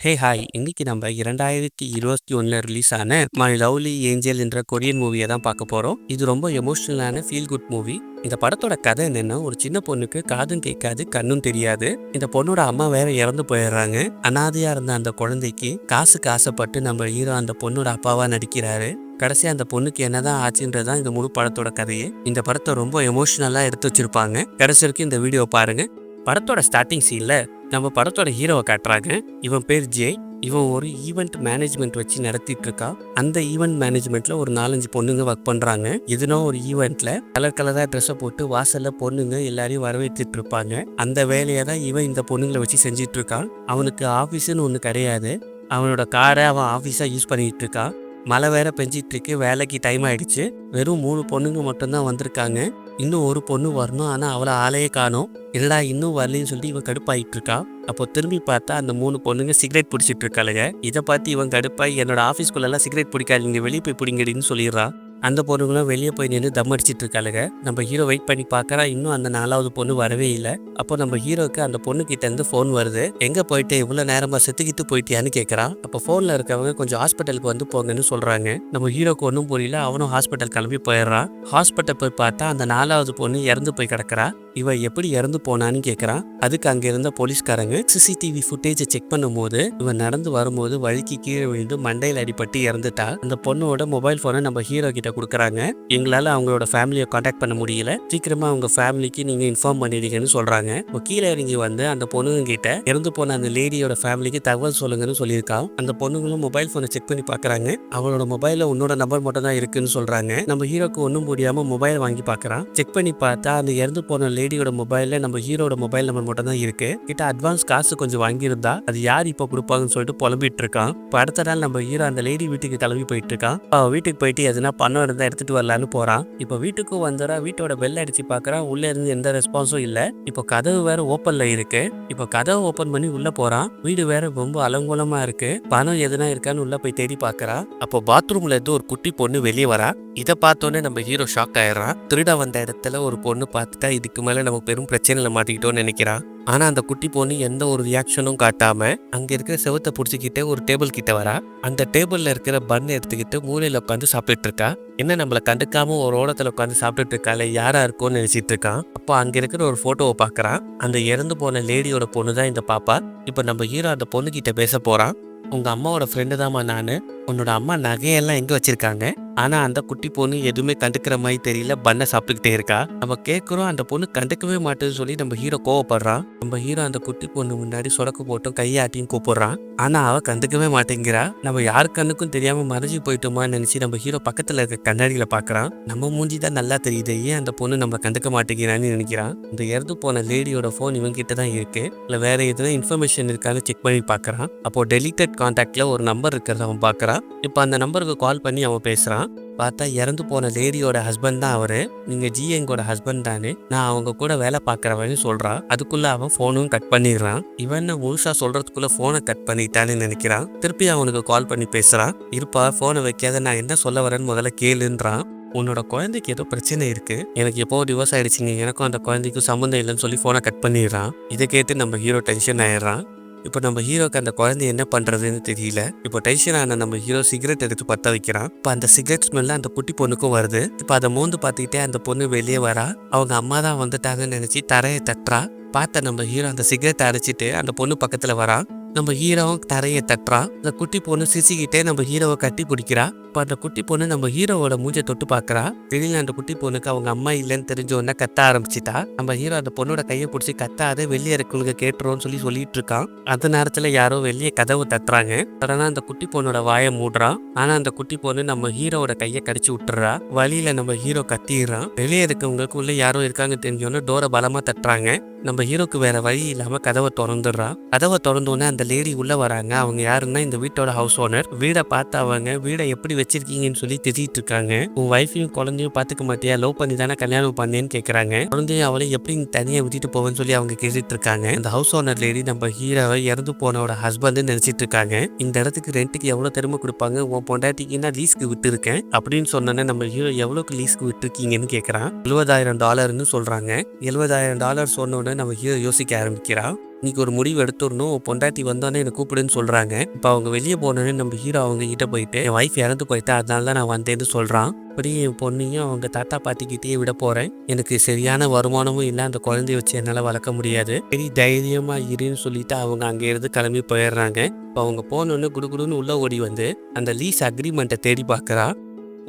Hi இன்னைக்கு நம்ம 2021 release ஆன மை லவ்லி ஏஞ்சல் என்ற கொரியன் மூவியை தான் பார்க்க போகிறோம். இது ரொம்ப எமோஷ்னலான ஃபீல் குட் மூவி. இந்த படத்தோட கதை என்னன்னா, ஒரு சின்ன பொண்ணுக்கு காதும் கேட்காது கண்ணும் தெரியாது. இந்த பொண்ணோட அம்மா வேற இறந்து போயிடுறாங்க. அனாதையா இருந்த அந்த குழந்தைக்கு காசுக்கு ஆசைப்பட்டு நம்ம ஹீரோ அந்த பொண்ணோட அப்பாவா நடிக்கிறாரு. கடைசியா அந்த பொண்ணுக்கு என்னதான் ஆச்சுன்றதுதான் இந்த முழு படத்தோட கதையே. இந்த படத்தை ரொம்ப எமோஷ்னலா எடுத்து வச்சிருப்பாங்க. கடைசி வரைக்கும் இந்த வீடியோ பாருங்க. படத்தோட ஸ்டார்டிங் சீன்ல நம்ம படத்தோட ஹீரோவை காட்டுறாங்க. இவன் பேர் ஜே. இவன் ஒரு ஈவெண்ட் மேனேஜ்மெண்ட் வச்சு நடத்திட்டு இருக்கா. அந்த ஈவெண்ட் மேனேஜ்மெண்ட்ல ஒரு 4-5 பொண்ணுங்க ஒர்க் பண்றாங்க. எதுனா ஒரு ஈவெண்ட்ல கலரா ட்ரெஸ்ஸை போட்டு வாசல்ல பொண்ணுங்க எல்லாரையும் வரவேற்றுட்டு இருப்பாங்க. அந்த வேலையை தான் இவன் இந்த பொண்ணுங்களை வச்சு செஞ்சிட்டு இருக்கான். அவனுக்கு ஆஃபீஸுன்னு ஒன்று கிடையாது. அவனோட காரை அவன் ஆஃபீஸாக யூஸ் பண்ணிட்டு இருக்கான். மழை வேற பெஞ்சிட்டு இருக்கு. வேலைக்கு டைம் ஆயிடுச்சு. வெறும் 3 பொண்ணுங்க மட்டும்தான் வந்திருக்காங்க. இன்னும் ஒரு பொண்ணு வரணும். ஆனால் அவளை ஆளையே காணோம். இல்லடா இன்னும் வரலன்னு சொல்லி இவன் கடுப்பாயிட்டு இருக்கா. அப்போ திரும்பி பார்த்தா அந்த 3 பொண்ணுங்க சிகரெட் பிடிச்சிட்டு இருக்காளுங்க. இதை பார்த்து இவன் கடுப்பாய் என்னோட ஆஃபீஸ்குள்ளெல்லாம் சிகரெட் பிடிக்காதீங்க, வெளியே போய் பிடிங்கடின்னு சொல்லிடுறான். அந்த பொண்ணுங்களும் வெளியே போய் நின்று தம் அடிச்சிட்டு இருக்காளுங்க. நம்ம ஹீரோ வெயிட் பண்ணி பார்க்கறா. இன்னும் அந்த 4வது பொண்ணு வரவே இல்லை. அப்போ நம்ம ஹீரோக்கு அந்த பொண்ணு கிட்ட இருந்து ஃபோன் வருது. எங்க போயிட்டு இவ்வளோ நேரமா செத்துக்கிட்டு போயிட்டியான்னு கேட்கறான். அப்போ ஃபோன்ல இருக்கவங்க கொஞ்சம் ஹாஸ்பிட்டலுக்கு வந்து போங்கன்னு சொல்றாங்க. நம்ம ஹீரோக்கு ஒன்றும் புரியல. அவனும் ஹாஸ்பிட்டல் கிளம்பி போயிடுறான். ஹாஸ்பிட்டல் போய் பார்த்தா அந்த 4வது பொண்ணு இறந்து போய் கிடக்குறா. இவ எப்படி இறந்து போனான்னு கேட்கறான். அதுக்கு அங்க இருந்த போலீஸ்காரங்க சிசிடிவி ஃபுட்டேஜை செக் பண்ணும்போது இவன் நடந்து வரும்போது வழுக்கி கீழே விழுந்து மண்டையில் அடிபட்டு இறந்துட்டா. அந்த பொண்ணோட மொபைல் போனை நம்ம ஹீரோ கிட்ட கொடுக்குறாங்க. எங்களால அவங்களோட ஃபேமிலியை கான்டாக்ட் பண்ண முடியல, சீக்கிரமா அவங்க ஃபேமிலிக்கு நீங்க இன்ஃபார்ம் பண்ணிடுங்கன்னு சொல்றாங்க. கீழே இறங்கி வந்து அந்த பொண்ணுங்க கிட்ட இறந்து போன அந்த லேடியோட ஃபேமிலிக்கு தகவல் சொல்லுங்கன்னு சொல்லியிருக்கான். அந்த பொண்ணுங்களும் மொபைல் போனை செக் பண்ணி பாக்குறாங்க. அவளோட மொபைல்ல உன்னோட நம்பர் மட்டும் தான் இருக்குன்னு சொல்றாங்க. நம்ம ஹீரோக்கு ஒன்றும் முடியாம மொபைல் வாங்கி பாக்குறான். செக் பண்ணி பார்த்தா அந்த இறந்து போன லேடியோட மொபைல்ல நம்ம ஹீரோட மொபைல் நம்பர் மட்டும் தான் இருக்கு. கிட்ட அட்வான்ஸ் காசு கொஞ்சம் வாங்கியிருந்தா அது யார் இப்போ கொடுப்பாங்கன்னு சொல்லிட்டு புலம்பிட்டு இருக்கான். இப்போ அடுத்த நாள் நம்ம ஹீரோ அந்த லேடி வீட்டுக்கு கிளம்பி போயிட்டு இருக்கான். அவன் வீட்டுக்கு போயிட்டு எதுனா பணம் இருந்தா எடுத்துட்டு வரலான்னு போறான். இப்போ வீட்டுக்கும் வந்துடா. வீட்டோட பெல் அடிச்சு பாக்குறான். உள்ள இருந்து எந்த ரெஸ்பான்ஸும் இல்ல. இப்போ கதவு வேற ஓப்பன்ல இருக்கு. இப்போ கதவை ஓப்பன் பண்ணி உள்ள போறான். வீடு வேற ரொம்ப அலங்கோலமா இருக்கு. பணம் எதுனா இருக்கான்னு உள்ள போய் தேடி பாக்குறான். அப்போ பாத்ரூம்ல இருந்து ஒரு குட்டி பொண்ணு வெளியே வரா. இதை பார்த்தோன்னே நம்ம ஹீரோ ஷாக் ஆயிடுறான். திருட வந்த இடத்துல ஒரு பொண்ணு பார்த்துட்டா இதுக்கு மேல நம்ம பெரும் பிரச்சனையில மாட்டிக்கிட்டோம்னு நினைக்கிறான். ஆனா அந்த குட்டி பொண்ணு எந்த ஒரு ரியாக்ஷனும் காட்டாம அங்க இருக்கிற செவத்தை புடிச்சுக்கிட்டே ஒரு டேபிள் கிட்ட வரா. அந்த டேபிள்ல இருக்கிற பன் எடுத்துக்கிட்டு மூலையில உட்காந்து சாப்பிட்டுட்டு இருக்கா. என்ன நம்மள கண்டுக்காம ஒரு ஓரத்துல உட்காந்து சாப்பிட்டுட்டு இருக்கால, யாரா இருக்கும்னு நினைச்சிட்டு இருக்கான். அப்போ அங்க இருக்கிற ஒரு போட்டோவை பாக்குறான். அந்த இறந்து போன லேடியோட பொண்ணு தான் இந்த பாப்பா. இப்ப நம்ம ஹீரோ அந்த பொண்ணு கிட்ட பேச போறான். உங்க அம்மாவோட ஃப்ரெண்டு தாம்மா நானு. உன்னோட அம்மா நகையெல்லாம் எங்க வச்சிருக்காங்க? ஆனா அந்த குட்டி பொண்ணு எதுவுமே கண்டுக்கிற மாதிரி தெரியல. பண்ணை சாப்பிட்டுக்கிட்டே இருக்கா. நம்ம கேட்குறோம், அந்த பொண்ணு கண்டுக்கவே மாட்டேன்னு சொல்லி நம்ம ஹீரோ கோவப்படுறான். நம்ம ஹீரோ அந்த குட்டி பொண்ணு முன்னாடி சொடக்கு போட்டும் கையாட்டியும் கூப்பிடுறான். ஆனா அவ கண்டுக்கவே மாட்டேங்கிறா. நம்ம யாரு கண்ணுக்கும் தெரியாம மறைஞ்சு போயிட்டோமான்னு நினைச்சு நம்ம ஹீரோ பக்கத்துல இருக்க கண்ணாடியில பாக்குறான். நம்ம மூஞ்சி தான் நல்லா தெரியுது, ஏன் அந்த பொண்ணு நம்ம கண்டுக்க மாட்டேங்கிறான்னு நினைக்கிறான். இந்த இறந்து போன லேடியோட போன் இவன் கிட்ட தான் இருக்கு. இல்ல வேற எதுவும் இன்ஃபர்மேஷன் இருக்கான்னு செக் பண்ணி பாக்குறான். அப்போ டெலிட்டட் கான்டாக்ட்ல ஒரு நம்பர் இருக்கிறத அவன் பாக்குறான். இப்போ அந்த நம்பருக்கு கால் பண்ணி அவன் பேசுறான். பார்த்தா இறந்து போன லேடியோட ஹஸ்பண்ட் தான் அவரு. நீங்க ஜிஎங்கோட ஹஸ்பண்ட் தானே, நான் அவங்க கூட வேலை பார்க்குறவன்னு சொல்றான். அதுக்குள்ள அவன் போனும் கட் பண்ணிடுறான். இவன் முழுசா சொல்றதுக்குள்ள போனை கட் பண்ணிட்டான்னு நினைக்கிறான். திருப்பி அவனுக்கு கால் பண்ணி பேசுறான். இருப்பா போனை வைக்காத, நான் என்ன சொல்ல வரேன்னு முதல்ல கேளுன்றான். உன்னோட குழந்தைக்கு ஏதோ பிரச்சனை இருக்கு, எனக்கு எப்போ டிவோர்ஸ் ஆயிடுச்சுங்க, எனக்கும் அந்த குழந்தைக்கும் சம்மந்தம் இல்லைன்னு சொல்லி போனை கட் பண்ணிடுறான். இதை கேட்டு நம்ம ஹீரோ டென்ஷன் ஆயிடுறான். இப்போ நம்ம ஹீரோக்கு அந்த குழந்தை என்ன பண்றதுன்னு தெரியல. இப்போ டென்ஷன் ஆன நம்ம ஹீரோ சிகரெட் எடுத்து பற்ற வைக்கிறான். இப்போ அந்த சிகரெட் ஸ்மெல்ல அந்த குட்டி பொண்ணுக்கும் வருது. இப்போ அதை மோந்து பார்த்துக்கிட்டே அந்த பொண்ணு வெளியே வரா. அவங்க அம்மா தான் வந்துட்டாங்கன்னு நினைச்சு தரையை தட்டுறா. பார்த்த நம்ம ஹீரோ அந்த சிகரெட் அடைச்சிட்டு அந்த பொண்ணு பக்கத்துல வரா. நம்ம ஹீரோவும் தரையை தட்டுறான். அந்த குட்டி பொண்ணு சிசிக்கிட்டே நம்ம ஹீரோவை கட்டி பிடிக்கிறா. இப்போ அந்த குட்டி பொண்ணு நம்ம ஹீரோவோட மூஞ்சை தொட்டு பார்க்கறா. திடீர்னு அந்த குட்டி பொண்ணுக்கு அவங்க அம்மா இல்லைன்னு தெரிஞ்ச உடனே கத்த ஆரம்பிச்சிட்டா. நம்ம ஹீரோ அந்த பொண்ணோட கையை பிடிச்சி கத்தாத, வெளியே இருக்கவங்க கேட்டுருவோம்னு சொல்லிட்டு இருக்கான். அந்த நேரத்துல யாரோ வெளியே கதவு தட்டுறாங்க. உடனே அந்த குட்டி பொண்ணோட வாயை மூடுறான். ஆனா அந்த குட்டி பொண்ணு நம்ம ஹீரோவோட கையை கடிச்சு விட்டுறா. வழியில நம்ம ஹீரோ கத்திடுறான். வெளியே இருக்கவங்களுக்கு உள்ள யாரோ இருக்காங்க தெரிஞ்சோன்னு டோரை பலமா தட்டுறாங்க. நம்ம ஹீரோக்கு வேற வழி இல்லாம கதவை திறந்துடுறான். கதவை திறந்தோன்னே அந்த லேடி உள்ள வராங்க. அவங்க யாருன்னா இந்த வீட்டோட ஹவுஸ் ஓனர். வீடை பார்த்து அவங்க வீடை எப்படி வச்சிருக்கீங்கன்னு சொல்லி திட்டிட்டு இருக்காங்க. உன் வைஃபையும் குழந்தையும் பாத்துக்க மாட்டியா, லவ் பண்ணி தானே கல்யாணம் பண்ணேன்னு கேட்கறாங்க. குழந்தையும் அவளை எப்படி தனியா விட்டுட்டு போவேன்னு சொல்லி அவங்க கேட்டுட்டு இருக்காங்க. அந்த ஹவுஸ் ஓனர் லேடி நம்ம ஹீரோவை இறந்து போனோட ஹஸ்பண்ட் நினைச்சிட்டு இருக்காங்க. இந்த இடத்துக்கு ரெண்டுக்கு எவ்வளவு திரும்ப கொடுப்பாங்க, உன் பொண்டாட்டிக்குன்னா லீஸ்க்கு விட்டு இருக்கேன் அப்படின்னு சொன்னோன்னே நம்ம ஹீரோ எவ்வளவுக்கு லீஸ்க்கு விட்டு இருக்கீங்கன்னு கேட்கறான். $70,000 சொல்றாங்க. $70,000 சொன்னோன்னு நம்ம ஹீரோ யோசிக்க ஆரம்பிக்கிறான். இன்னைக்கு ஒரு முடிவு எடுத்துடணும். பொண்டாட்டி வந்தோடனே என்ன கூப்பிடுன்னு சொல்றாங்க. இப்போ அவங்க வெளியே போனோடனே நம்ம ஹீரோ அவங்க கிட்ட போயிட்டு என் வைஃப் இறந்து போயிட்டா, அதனால தான் நான் வந்தேன்னு சொல்றான். அப்படியே என் பொண்ணையும் அவங்க தாத்தா பாட்டிக்கிட்டேயே விட போறேன். எனக்கு சரியான வருமானமும் இல்லை, அந்த குழந்தைய வச்சு என்னால் வளர்க்க முடியாது. சரி தைரியமா இருன்னு சொல்லிட்டு அவங்க அங்கேருந்து கிளம்பி போயிடுறாங்க. இப்போ அவங்க போனோடனே குடுகுடுன்னு உள்ள ஓடி வந்து அந்த லீஸ் அக்ரிமெண்ட்டை தேடி பார்க்குறா.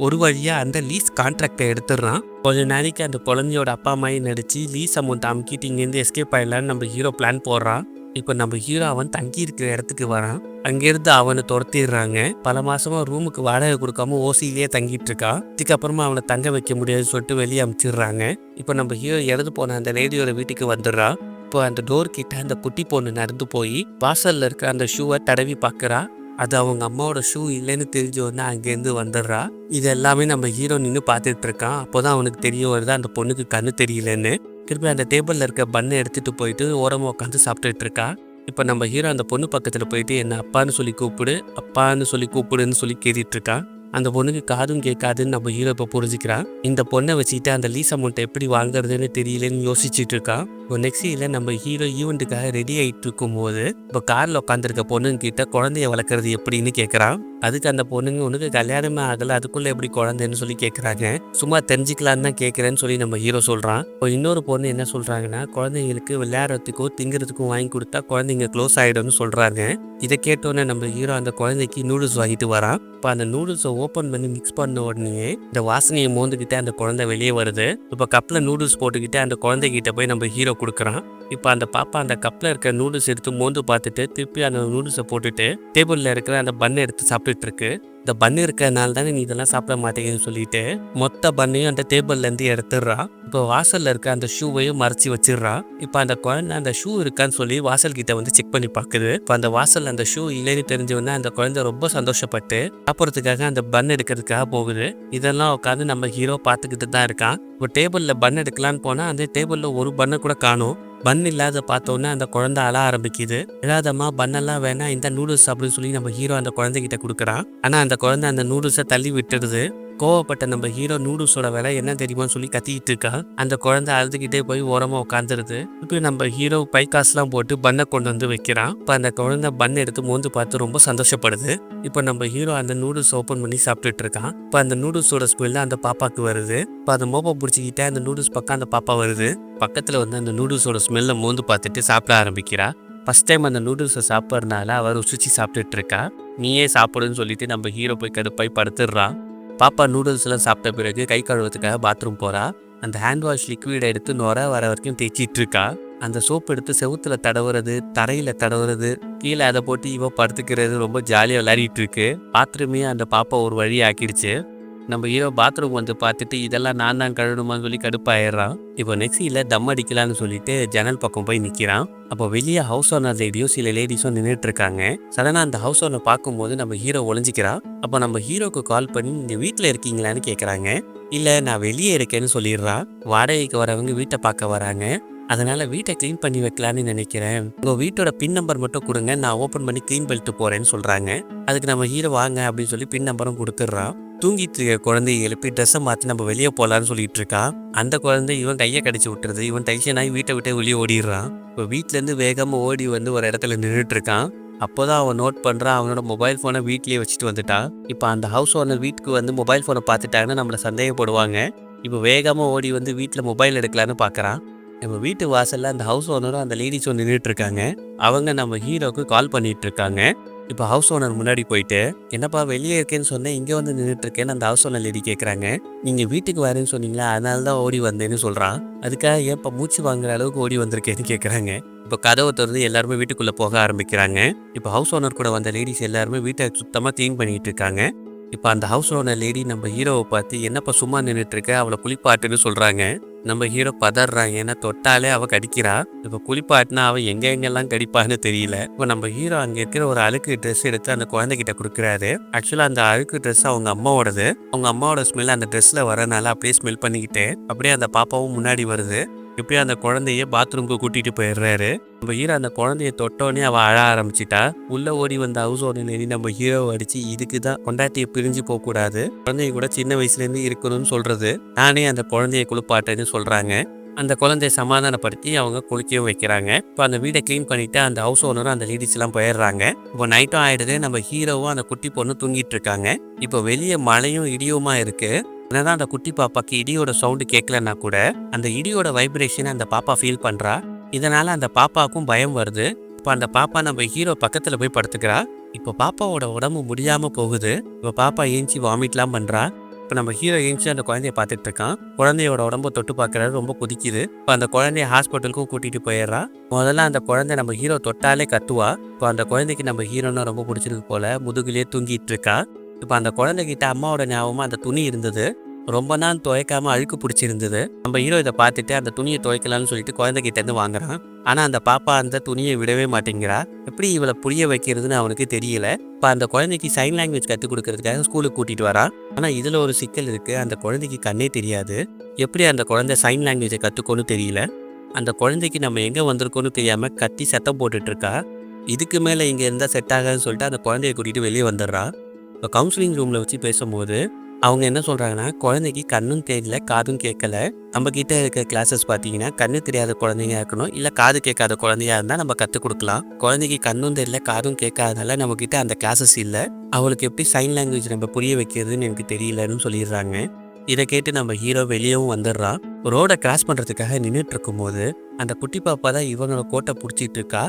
ஒரு வழியா அந்த லீஸ் கான்ட்ராக்டை எடுத்துடுறான். கொஞ்ச நாளைக்கு அந்த குழந்தையோட அப்பா அம்மாயும் நடிச்சு லீஸ் அமௌண்ட் அமுக்கிட்டு இங்கேருந்து எஸ்கேப் ஆயிடலான்னு நம்ம ஹீரோ பிளான் போடுறான். இப்போ நம்ம ஹீரோ அவன் தங்கி இருக்கிற இடத்துக்கு வரான். அங்கேருந்து அவனை துரத்திடுறாங்க. பல மாசமா ரூமுக்கு வாடகை கொடுக்காம ஓசியிலேயே தங்கிட்டு இருக்கான். இதுக்கப்புறமா அவனை தங்க வைக்க முடியாதுன்னு சொல்லிட்டு வெளியே அமுச்சிடுறாங்க. இப்போ நம்ம ஹீரோ இறந்து போன அந்த லேடியோட வீட்டுக்கு வந்துடுறான். இப்போ அந்த டோர் கிட்ட அந்த குட்டி பொண்ணு நடந்து போய் வாசல்ல இருக்கிற அந்த ஷூவை தடவி பார்க்குறா. அது அவங்க அம்மாவோட ஷூ இல்லைன்னு தெரிஞ்ச உடனே அங்கேருந்து வந்துடுறா. இது எல்லாமே நம்ம ஹீரோ நின்று பார்த்துட்டு இருக்கான். அப்போதான் அவனுக்கு தெரிய வருது அந்த பொண்ணுக்கு கண்ணு தெரியலன்னு. திருப்பி அந்த டேபிளில் இருக்க பண்ணை எடுத்துட்டு போயிட்டு ஓரமாக உட்காந்து சாப்பிட்டுட்டு இருக்கா. இப்போ நம்ம ஹீரோ அந்த பொண்ணு பக்கத்தில் போயிட்டு என்ன அப்பான்னு சொல்லி கூப்பிடு, அப்பான்னு சொல்லி கூப்பிடுன்னு சொல்லி கேட்டுட்டு இருக்கான். அந்த பொண்ணுக்கு காதும் கேட்காதுன்னு நம்ம ஹீரோ இப்போ புரிஞ்சுக்கிறான். இந்த பொண்ணை வச்சுக்கிட்டு அந்த லீஸ் அமௌண்ட்டை எப்படி வாங்குறதுன்னு தெரியலன்னு யோசிச்சுட்டு இருக்கான். இப்போ நெக்ஸ்ட் சீனில் நம்ம ஹீரோ ஈவெண்ட்டுக்காக ரெடி ஆகிட்டு இருக்கும்போது இப்போ காரில் உட்காந்துருக்க பொண்ணுங்கிட்ட குழந்தைய வளர்க்குறது எப்படின்னு கேட்குறான். அதுக்கு அந்த பொண்ணுங்க உனக்கு கல்யாணமே ஆகலை, அதுக்குள்ளே எப்படி குழந்தைன்னு சொல்லி கேட்குறாங்க. சும்மா தெரிஞ்சுக்கலான்னு தான் கேட்குறேன்னு சொல்லி நம்ம ஹீரோ சொல்கிறான். இப்போ இன்னொரு பொண்ணு என்ன சொல்கிறாங்கன்னா குழந்தைங்களுக்கு விளையாடுறதுக்கும் திங்கிறதுக்கும் வாங்கி கொடுத்தா குழந்தைங்க க்ளோஸ் ஆகிடும்னு சொல்கிறாங்க. இதை கேட்டோன்னே நம்ம ஹீரோ அந்த குழந்தைக்கு நூடுல்ஸ் வாங்கிட்டு வரான். இப்போ அந்த நூடுல்ஸை ஓப்பன் பண்ணி மிக்ஸ் பண்ண உடனே இந்த வாசனையை மோந்துக்கிட்டே அந்த குழந்தை வெளியே வருது. இப்போ கப்பில் நூடுல்ஸ் போட்டுக்கிட்டே அந்த குழந்தைகிட்ட போய் நம்ம ஹீரோ கொடுக்குறான். இப்போ அந்த பாப்பா அந்த கப்பில் இருக்க நூடுல்ஸ் எடுத்து மோந்து பார்த்துட்டு திருப்பி அந்த நூடுல்ஸை போட்டுட்டு டேபிளில் இருக்கிற அந்த பண்ணை எடுத்து சாப்பிட்டுட்டு இருக்கு. இந்த பண்ணு இருக்கிறதுனால தானே நீ இதெல்லாம் சாப்பிட மாட்டேங்குன்னு சொல்லிட்டு மொத்த பண்ணையும் அந்த டேபிள்லேருந்து எடுத்துடுறான். இப்போ வாசலில் இருக்க அந்த ஷூவையும் மறைச்சி வச்சிடுறான். இப்போ அந்த குழந்தை அந்த ஷூ இருக்கான்னு சொல்லி வாசல் கிட்ட வந்து செக் பண்ணி பார்க்குது. இப்போ அந்த வாசல் அந்த ஷூ இல்லைன்னு தெரிஞ்சவொடனே அந்த குழந்தை ரொம்ப சந்தோஷப்பட்டு சாப்பிட்றதுக்காக அந்த பன் எடுக்கிறதுக்காக போகுது. இதெல்லாம் உட்காந்து நம்ம ஹீரோ பார்த்துக்கிட்டு தான் இருக்கான். இப்போ டேபிளில் பன் எடுக்கலான்னு போனால் அந்த டேபிளில் ஒரு பண்ணை கூட காணும். பன் இல்லாத பார்த்தோன்னே அந்த குழந்தை அழ ஆரம்பிக்குது. இல்லாதம்மா பண்ணெல்லாம் வேணாம், இந்த நூடுல்ஸ் அப்படின்னு சொல்லி நம்ம ஹீரோ அந்த குழந்தைகிட்ட கொடுக்குறான். ஆனால் அந்த குழந்தை அந்த நூடுல்ஸை தள்ளி விட்டுடுது. கோவப்பட்ட நம்ம ஹீரோ நூடுல்ஸோட விலை என்ன தெரியுமான்னு சொல்லி கத்திக்கிட்டு இருக்கா. அந்த குழந்தை அழுதுகிட்டே போய் ஓரமாக உட்காந்துருது. இப்போ நம்ம ஹீரோ பை காசுலாம் போட்டு பண்ணை கொண்டு வந்து வைக்கிறான். இப்போ அந்த குழந்தை பண்ணை எடுத்து மோந்து பார்த்து ரொம்ப சந்தோஷப்படுது. இப்போ நம்ம ஹீரோ அந்த நூடுல்ஸ் ஓப்பன் பண்ணி சாப்பிட்டுட்டு இருக்கான். இப்போ அந்த நூடுல்ஸோட ஸ்மெல் அந்த பாப்பாவுக்கு வருது. இப்போ அந்த மோப்பை பிடிச்சிக்கிட்டே அந்த நூடுல்ஸ் பக்கம் அந்த பாப்பா வருது. பக்கத்தில் வந்து அந்த நூடுல்ஸோட ஸ்மெல்லை மோந்து பார்த்துட்டு சாப்பிட ஆரம்பிக்கிறா. ஃபர்ஸ்ட் டைம் அந்த நூடுல்ஸை சாப்பிட்றதுனால அவர் ருசிச்சு சாப்பிட்டுட்டு இருக்கா. நீயே சாப்பிடுன்னு சொல்லிட்டு நம்ம ஹீரோ போய் கடுப்பாய் படுத்துடுறான். பாப்பா நூடுல்ஸ்லாம் சாப்பிட்ட பிறகு கை கழுவுறதுக்காக பாத்ரூம் போகிறா. அந்த ஹேண்ட் வாஷ் லிக்விடை எடுத்து நுர வர வரைக்கும் தேய்ச்சிட்டு இருக்கா. அந்த சோப்பு எடுத்து செவுத்துல தடவுறது, தரையில் தடவுறது, கீழே அதை போட்டு இவ படுத்துக்கிறது ரொம்ப ஜாலியாக விளையாடிட்டு இருக்கு. பாத்ரூமே அந்த பாப்பா ஒரு வழி ஆக்கிடுச்சு. நம்ம ஹீரோ பாத்ரூம் வந்து பார்த்துட்டு இதெல்லாம் நான் தான் கழுவணுமான்னு சொல்லி கடுப்பாயிடுறான். இப்போ நெக்ஸ்டில் தம் அடிக்கலான்னு சொல்லிட்டு ஜன்னல் பக்கம் போய் நிற்கிறான். அப்போ வெளியே ஹவுஸ் ஓனர் லேடியும் சில லேடிஸும் நின்றுட்டு இருக்காங்க. சடனாக அந்த ஹவுஸ் ஓனர் பார்க்கும்போது நம்ம ஹீரோ ஒளிஞ்சிக்கிறான். அப்போ நம்ம ஹீரோக்கு கால் பண்ணி நீங்கள் வீட்டில் இருக்கீங்களான்னு கேட்குறாங்க. இல்லை நான் வெளியே இருக்கேன்னு சொல்லிடுறான். வாடகைக்கு வரவங்க வீட்டை பார்க்க வராங்க. அதனால வீட்டை க்ளீன் பண்ணி வைக்கலான்னு நினைக்கிறேன். உங்கள் வீட்டோட பின் நம்பர் மட்டும் கொடுங்க, நான் ஓப்பன் பண்ணி க்ளீன் பண்ணிட்டு போகிறேன்னு சொல்கிறாங்க. அதுக்கு நம்ம ஹீரோ வாங்க அப்படின்னு சொல்லி பின் நம்பரும் கொடுத்துட்றான். தூங்கிட்டு இருக்க குழந்தைய எழுப்பி ட்ரெஸ்ஸை மாற்றி நம்ம வெளியே போகலான்னு சொல்லிட்டு இருக்கான். அந்த குழந்தை இவன் கையை கடிச்சு விட்டுறது. இவன் டென்ஷன் ஆகி வீட்டை விட்டு வெளியே ஓடிடுறான். இப்போ வீட்டிலேருந்து வேகமாக ஓடி வந்து ஒரு இடத்துல நின்றுட்டு இருக்கான். அப்போதான் அவன் நோட் பண்ணுறான் அவனோட மொபைல் ஃபோனை வீட்லேயே வச்சுட்டு வந்துட்டான். இப்போ அந்த ஹவுஸ் ஓனர் வீட்டுக்கு வந்து மொபைல் ஃபோனை பார்த்துட்டாங்கன்னா நம்மளை சந்தேகப்படுவாங்க. இப்போ வேகமாக ஓடி வந்து வீட்டில் மொபைல் எடுக்கலான்னு பார்க்குறான். நம்ம வீட்டு வாசலில் அந்த ஹவுஸ் ஓனரும் அந்த லேடிஸும் நின்றுட்டு இருக்காங்க. அவங்க நம்ம ஹீரோக்கு கால் பண்ணிட்டு இருக்காங்க. இப்போ ஹவுஸ் ஓனர் முன்னாடி போயிட்டு என்னப்பா வெளியே இருக்கேன்னு சொன்னேன், இங்கே வந்து நின்றுட்டு இருக்கேன்னு அந்த ஹவுஸ் ஓனர் லேடி கேட்குறாங்க. நீங்கள் வீட்டுக்கு வரேன்னு சொன்னீங்களா, அதனால தான் ஓடி வந்தேன்னு சொல்கிறான். அதுக்காக ஏன்ப்பா மூச்சு வாங்குற அளவுக்கு ஓடி வந்திருக்கேன்னு கேட்குறாங்க. இப்போ கதவை திறந்து எல்லாருமே வீட்டுக்குள்ளே போக ஆரம்பிக்கிறாங்க. இப்போ ஹவுஸ் ஓனர் கூட வந்த லேடிஸ் எல்லாருமே வீட்டை சுத்தமாக க்ளீன் பண்ணிட்டு இருக்காங்க. இப்போ அந்த ஹவுஸ் ஓனர் லேடி நம்ம ஹீரோவை பார்த்து என்னப்பா சும்மா நின்றுட்டு இருக்க, அவளை குளிப்பாட்டுன்னு சொல்கிறாங்க. நம்ம ஹீரோ பதறான், ஏன்னா தொட்டாலே அவள் கடிக்கிறா. இப்போ குளிப்பாட்டினா அவள் எங்கெங்கெல்லாம் கடிப்பான்னு தெரியல. இப்போ நம்ம ஹீரோ அங்கே இருக்கிற ஒரு அழுக்கு ட்ரெஸ் எடுத்து அந்த குழந்தைகிட்ட கொடுக்குறாரு. ஆக்சுவலாக அந்த அழுக்கு ட்ரெஸ் அவங்க அம்மாவோடது. அவங்க அம்மாவோட ஸ்மெல் அந்த ட்ரெஸ்ஸில் வரனால அப்படியே ஸ்மெல் பண்ணிக்கிட்டு அப்படியே அந்த பாப்பாவும் முன்னாடி வருது. இப்படியே அந்த குழந்தைய பாத்ரூமுக்கு கூட்டிகிட்டு போயிடுறாரு. நம்ம ஹீரோ அந்த குழந்தைய தொட்டோன்னே அவள் அழ ஆரம்பிச்சிட்டா. உள்ளே ஓடி வந்த ஹவுஸ் ஓனர் நம்ம ஹீரோவை அடித்து இதுக்கு தான் பொண்டாட்டியை பிரிஞ்சு போகக்கூடாது, குழந்தைய கூட சின்ன வயசுலேருந்து இருக்கணும்னு சொல்கிறது, நானே அந்த குழந்தைய குளிப்பாட்டேன்னு சொல்கிறாங்க. அந்த குழந்தைய சமாதானப்படுத்தி அவங்க குளிக்கவும் வைக்கிறாங்க. இப்போ அந்த வீடை க்ளீன் பண்ணிட்டு அந்த ஹவுஸ் ஓனரும் அந்த லேடிஸ்லாம் போயிடுறாங்க. இப்போ நைட்டும் ஆயிடுது. நம்ம ஹீரோவும் அந்த குட்டி பொண்ணு தூங்கிட்டு இருக்காங்க. இப்போ வெளியே மழையும் இடியுமா இருக்கு. என்னதான் அந்த குட்டி பாப்பாக்கு இடியோட சவுண்டு கேட்கலன்னா கூட அந்த இடியோட வைப்ரேஷனை அந்த பாப்பா ஃபீல் பண்றா. இதனால அந்த பாப்பாவுக்கும் பயம் வருது. இப்போ அந்த பாப்பா நம்ம ஹீரோ பக்கத்துல போய் படுத்துக்கிறா. இப்போ பாப்பாவோட உடம்பு முடியாம போகுது. இப்போ பாப்பா ஏஞ்சி வாமிட்லாம் பண்றா. இப்போ நம்ம ஹீரோ ஏஞ்சி அந்த குழந்தைய பார்த்துட்டு இருக்கான். குழந்தையோட உடம்ப தொட்டு பார்க்கறாரு. ரொம்ப கொதிக்குது. இப்போ அந்த குழந்தைய ஹாஸ்பிட்டலுக்கும் கூட்டிட்டு போயிடுறா. முதல்ல அந்த குழந்தை நம்ம ஹீரோ தொட்டாலே கத்துவா. இப்போ அந்த குழந்தைக்கு நம்ம ஹீரோனா ரொம்ப பிடிச்சிருக்கு போல. முதுகுலயே தூங்கிட்டு இருக்கா. இப்போ அந்த குழந்தைகிட்ட அம்மாவோட ஞாபகமா அந்த துணி இருந்தது. ரொம்ப நாள் துவைக்காம அழுக்கு பிடிச்சிருந்தது. நம்ம ஹீரோ இதை பார்த்துட்டு அந்த துணியை துவைக்கலாம்னு சொல்லிட்டு குழந்தைகிட்ட இருந்து வாங்குறான். ஆனா அந்த பாப்பா அந்த துணியை விடவே மாட்டேங்கிறா. எப்படி இவளை புரிய வைக்கிறதுன்னு அவனுக்கு தெரியல. இப்போ அந்த குழந்தைக்கு சைன் லாங்குவேஜ் கற்றுக் கொடுக்கறதுக்காக ஸ்கூலுக்கு கூட்டிட்டு வரா. ஆனா இதுல ஒரு சிக்கல் இருக்கு. அந்த குழந்தைக்கு கண்ணே தெரியாது. எப்படி அந்த குழந்தை சைன் லாங்குவேஜை கற்றுக்கோன்னு தெரியல. அந்த குழந்தைக்கு நம்ம எங்க வந்திருக்கோன்னு தெரியாம கத்தி சத்தம் போட்டுட்டு இருக்கா. இதுக்கு மேல இங்க இருந்தா செட் ஆகாதுன்னு சொல்லிட்டு அந்த குழந்தைய கூட்டிட்டு வெளியே வந்துடுறா. இப்போ கவுன்சிலிங் ரூம்ல வச்சு பேசும்போது அவங்க என்ன சொல்றாங்கன்னா, குழந்தைக்கு கண்ணும் தெரியல, காதும் கேட்கல. நம்ம கிட்ட இருக்க கிளாஸஸ் பார்த்தீங்கன்னா, கண்ணு தெரியாத குழந்தைங்க இருக்கணும், இல்லை காது கேட்காத குழந்தையா இருந்தால் நம்ம கற்றுக் கொடுக்கலாம். குழந்தைக்கு கண்ணும் தெரியல, காதும் கேட்காதனால நம்ம கிட்ட அந்த கிளாஸஸ் இல்லை. அவளுக்கு எப்படி சைன் லாங்குவேஜ் நம்ம புரிய வைக்கிறதுன்னு எனக்கு தெரியலன்னு சொல்லிடுறாங்க. இதை கேட்டு நம்ம ஹீரோ வெளியவும் வந்துடுறான். ரோடை கிராஸ் பண்ணுறதுக்காக நின்றுட்டு இருக்கும்போது அந்த குட்டி பாப்பா தான் இவனோட கோட்டை பிடிச்சிட்டு இருக்கா.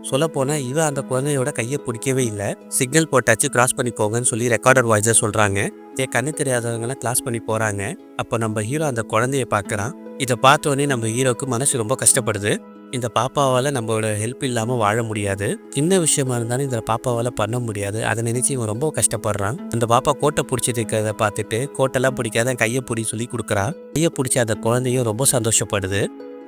சொல்லப்போனா இவன் அந்த குழந்தையோட கையை பிடிக்கவே இல்லை. சிக்னல் போட்டாச்சு கிராஸ் பண்ணி போங்கன்னு சொல்லி ரெக்கார்டர் வாய்ஸை சொல்றாங்க. கண்ணு தெரியாதவங்கலாம் கிராஸ் பண்ணி போறாங்க. அப்போ நம்ம ஹீரோ அந்த குழந்தைய பார்க்குறான். இதை பார்த்தோன்னே நம்ம ஹீரோக்கு மனசு ரொம்ப கஷ்டப்படுது. இந்த பாப்பாவால் நம்மளோட ஹெல்ப் இல்லாமல் வாழ முடியாது. சின்ன விஷயமா இருந்தாலும் இந்த பாப்பாவால் பண்ண முடியாது. அதை நினைச்சு இவன் ரொம்ப கஷ்டப்படுறான். அந்த பாப்பா கோட்டை பிடிச்சிட்டு இருக்கிறத பார்த்துட்டு கோட்டெல்லாம் பிடிக்காத கையை பிடி சொல்லி கொடுக்குறா. கையை பிடிச்ச அந்த குழந்தையும் ரொம்ப சந்தோஷப்படுது.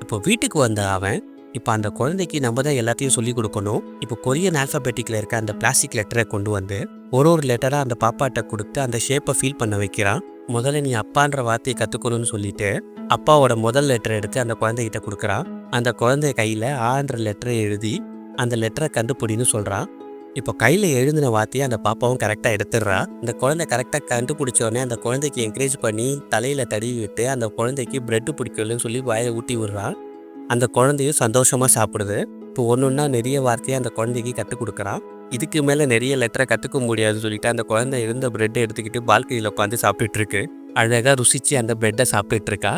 இப்போ வீட்டுக்கு வந்த அவன் இப்போ அந்த குழந்தைக்கு நம்ம தான் எல்லாத்தையும் சொல்லி கொடுக்கணும். இப்போ கொரியன் ஆல்ஃபபெட்டிக்கில் இருக்க அந்த பிளாஸ்டிக் லெட்டரை கொண்டு வந்து ஒரு லெட்டராக அந்த பாப்பாட்ட கொடுத்து அந்த ஷேப்பை ஃபீல் பண்ண வைக்கிறான். முதல்ல நீ அப்பான்ற வார்த்தையை கற்றுக்கணும்னு சொல்லிட்டு அப்பாவோட முதல் லெட்டரை எடுத்து அந்த குழந்தைகிட்ட கொடுக்குறான். அந்த குழந்தை கையில் ஆன்ற லெட்டரை எழுதி அந்த லெட்டரை கண்டுபிடின்னு சொல்கிறான். இப்போ கையில் எழுதின வார்த்தையை அந்த பாப்பாவும் கரெக்டாக எடுத்துடுறா. அந்த குழந்தை கரெக்டாக கண்டுபிடிச்சோடனே அந்த குழந்தைக்கு என்கரேஜ் பண்ணி தலையில் தடவி விட்டு அந்த குழந்தைக்கு பிரெட்டு பிடிக்கலன்னு சொல்லி வாயை ஊட்டி விடுறான். அந்த குழந்தையும் சந்தோஷமாக சாப்பிடுது. இப்போ ஒன்றுன்னா நிறைய வார்த்தையை அந்த குழந்தைக்கு கற்றுக் கொடுக்குறான். இதுக்கு மேலே நிறைய லெட்டரை கற்றுக்க முடியாதுன்னு சொல்லிட்டு அந்த குழந்தை இருந்த பிரெட்டை எடுத்துக்கிட்டு பால்கனியில் உட்காந்து சாப்பிட்டுட்டு இருக்கு. அழகாக ருசிச்சு அந்த பிரெட்டை சாப்பிட்டுட்டு இருக்கா.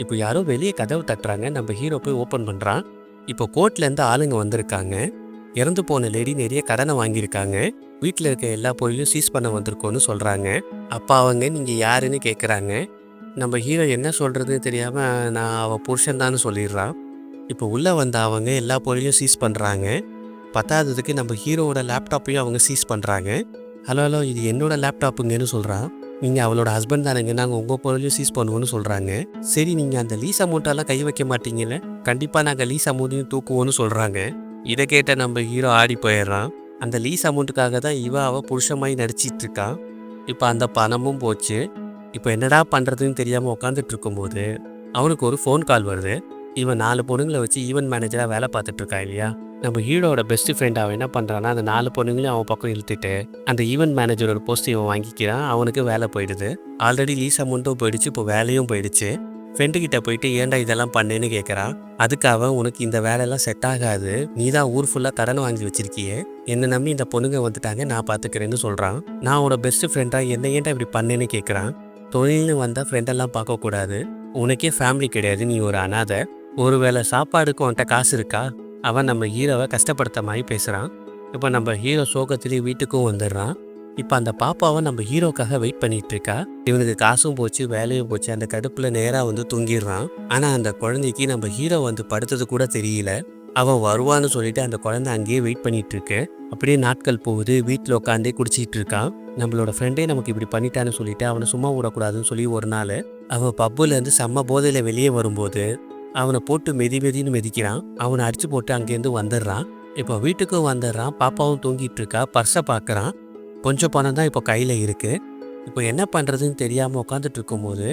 இப்போ யாரோ வெளியே கதவு தட்டுறாங்க. நம்ம ஹீரோ போய் ஓப்பன் பண்ணுறான். இப்போ கோர்ட்லேருந்து ஆளுங்க வந்திருக்காங்க. இறந்து போன லேடி நிறைய கடனை வாங்கியிருக்காங்க. வீட்டில் இருக்க எல்லா பொருளையும் சீஸ் பண்ண வந்திருக்கோன்னு சொல்கிறாங்க. அப்போ அவங்க நீங்கள் யாருன்னு கேட்குறாங்க. நம்ம ஹீரோ என்ன சொல்கிறதுன்னு தெரியாமல் நான் அவள் புருஷன் தான் சொல்லிடுறான். இப்போ உள்ளே வந்த அவங்க எல்லா பொருளையும் சீஸ் பண்ணுறாங்க. பத்தாததுக்கு நம்ம ஹீரோவோட லேப்டாப்பையும் அவங்க சீஸ் பண்ணுறாங்க. ஹலோ ஹலோ இது என்னோட லேப்டாப்புங்கன்னு சொல்கிறான். நீங்கள் அவளோட ஹஸ்பண்ட் தானுங்க, நாங்கள் உங்கள் பொருளையும் சீஸ் பண்ணுவோன்னு சொல்கிறாங்க. சரி நீங்கள் அந்த லீஸ் அமௌண்ட்டெல்லாம் கை வைக்க மாட்டீங்கல்ல, கண்டிப்பாக நாங்கள் லீஸ் அமௌண்ட்டையும் தூக்குவோன்னு சொல்கிறாங்க. இதை கேட்ட நம்ம ஹீரோ ஆடி போயிடுறான். அந்த லீஸ் அமௌண்ட்டுக்காக தான் அவள் புருஷமாய் நடிச்சிட்டு இருக்கான். இப்போ அந்த பணமும் போச்சு. இப்போ என்னடா பண்ணுறதுன்னு தெரியாமல் உட்காந்துட்டு இருக்கும்போது அவனுக்கு ஒரு ஃபோன் கால் வருது. இவன் 4 பொண்ணுங்களை வச்சு ஈவென்ட் மேனேஜராக வேலை பார்த்துட்டு இருக்கா இல்லையா. நம்ம ஹீரோட பெஸ்ட் ஃப்ரெண்ட் அவன் என்ன பண்ணுறான்னா அந்த 4 பொண்ணுங்களையும் அவன் பக்கம் இழுத்துட்டு அந்த ஈவென்ட் மேனேஜரோட போஸ்ட் இவன் வாங்கிக்கிறான். அவனுக்கு வேலை போயிடுது. ஆல்ரெடி லீஸ் அமௌண்ட்டும் போயிடுச்சு, இப்போ வேலையும் போயிடுச்சு. ஃப்ரெண்டுக்கிட்ட போயிட்டு ஏன்டா இதெல்லாம் பண்ணேன்னு கேட்குறான். அதுக்கு அவன் உனக்கு இந்த வேலையெல்லாம் செட் ஆகாது, நீ தான் ஊர் ஃபுல்லாக கடன் வாங்கி வச்சிருக்கியே, என்னை நம்பி இந்த பொண்ணுங்க வந்துட்டாங்க, நான் பார்த்துக்கிறேன்னு சொல்கிறான். நான் அவனோட பெஸ்ட் ஃப்ரெண்டாக என்ன ஏன்டா இப்படி பண்ணேன்னு கேட்குறான். தொழில்னு வந்தால் ஃப்ரெண்டெல்லாம் பார்க்கக்கூடாது, உனக்கே ஃபேமிலி கிடையாது, நீ ஒரு அனாதை, ஒருவேளை சாப்பாடுக்கு உன்கிட்ட காசு இருக்கா. அவன் நம்ம ஹீரோவை கஷ்டப்படுத்த மாதிரி பேசுகிறான். இப்போ நம்ம ஹீரோ சோகத்திலேயே வீட்டுக்கும் வந்துடுறான். இப்போ அந்த பாப்பாவை நம்ம ஹீரோக்காக வெயிட் பண்ணிட்டு இருக்கா. இவனுக்கு காசும் போச்சு, வேலையும் போச்சு. அந்த கடுப்பில் நேராக வந்து தூங்கிடுறான். ஆனால் அந்த குழந்தைக்கு நம்ம ஹீரோ வந்து படுத்தது கூட தெரியல. அவன் வருவான்னு சொல்லிட்டு அந்த குழந்தை அங்கேயே வெயிட் பண்ணிட்டு இருக்கு. அப்படியே நாட்கள் போகுது. வீட்டில் உட்காந்தே குடிச்சிட்டு இருக்கான். நம்மளோட ஃப்ரெண்டே நமக்கு இப்படி பண்ணிட்டான்னு சொல்லிட்டு அவனை சும்மா விடக்கூடாதுன்னு சொல்லி ஒரு நாள் அவன் பப்புலேருந்து செம்ம போதையில் வெளியே வரும்போது அவனை போட்டு மெதின்னு மிதிக்கிறான். அவனை அடிச்சு போட்டு அங்கேருந்து வந்துடுறான். இப்போ வீட்டுக்கும் வந்துடுறான். பாப்பாவும் தூங்கிட்டு இருக்கா. பர்ஸை பார்க்குறான். கொஞ்சம் பணம் தான் இப்போ கையில் இருக்குது. இப்போ என்ன பண்ணுறதுன்னு தெரியாமல் உட்காந்துட்டு இருக்கும்போது